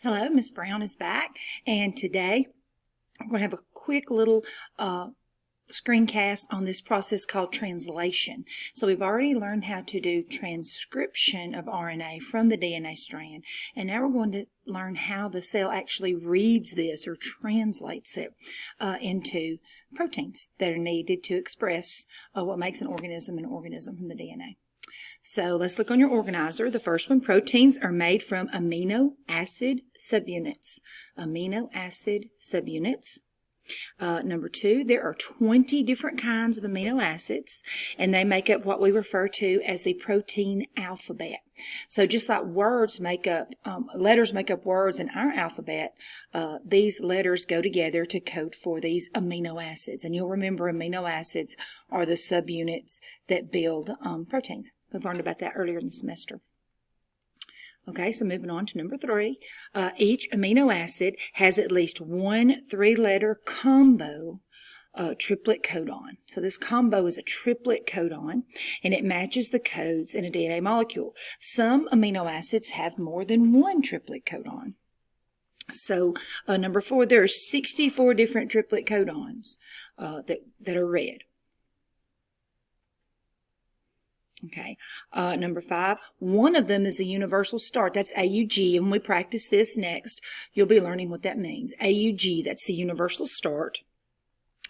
Hello, Miss Brown is back, and today we're going to have a quick little screencast on this process called translation. So we've already learned how to do transcription of RNA from the DNA strand, and now we're going to learn how the cell actually reads this or translates it into proteins that are needed to express what makes an organism from the DNA. So let's look on your organizer. The first one, proteins are made from amino acid subunits. Amino acid subunits. Number two, there are 20 different kinds of amino acids, and they make up what we refer to as the protein alphabet. So just like words make up, letters make up words in our alphabet, these letters go together to code for these amino acids. And you'll remember amino acids are the subunits that build proteins. We've learned about that earlier in the semester. Okay, so moving on to number three. Each amino acid has at least one three-letter combo triplet codon. So this combo is a triplet codon, and it matches the codes in a DNA molecule. Some amino acids have more than one triplet codon. So number four, there are 64 different triplet codons that are read. Okay, number five, one of them is a universal start. That's AUG, and when we practice this next, you'll be learning what that means. AUG, that's the universal start.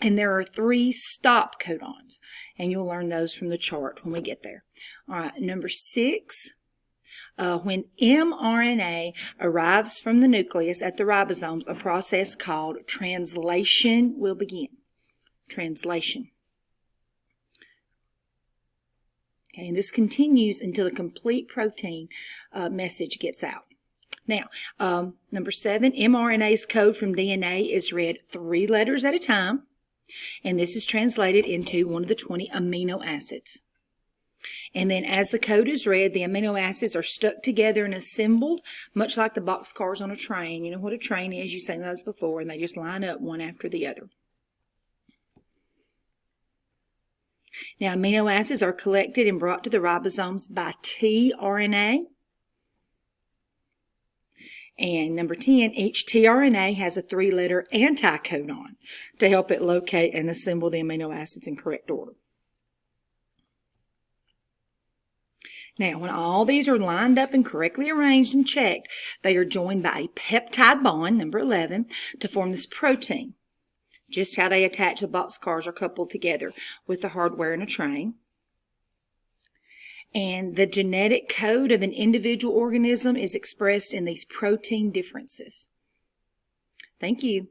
And there are 3 stop codons, and you'll learn those from the chart when we get there. All right, number 6, when mRNA arrives from the nucleus at the ribosomes, a process called translation will begin. Translation. Okay, and this continues until the complete protein message gets out. Now, number 7, mRNA's code from DNA is read 3 letters at a time, and this is translated into one of the 20 amino acids. And then as the code is read, the amino acids are stuck together and assembled, much like the boxcars on a train. You know what a train is, you've seen those before, and they just line up one after the other. Now, amino acids are collected and brought to the ribosomes by tRNA. And number 10, each tRNA has a 3-letter anticodon to help it locate and assemble the amino acids in correct order. Now, when all these are lined up and correctly arranged and checked, they are joined by a peptide bond, number 11, to form this protein. Just how they attach the boxcars are coupled together with the hardware in a train. And the genetic code of an individual organism is expressed in these protein differences. Thank you.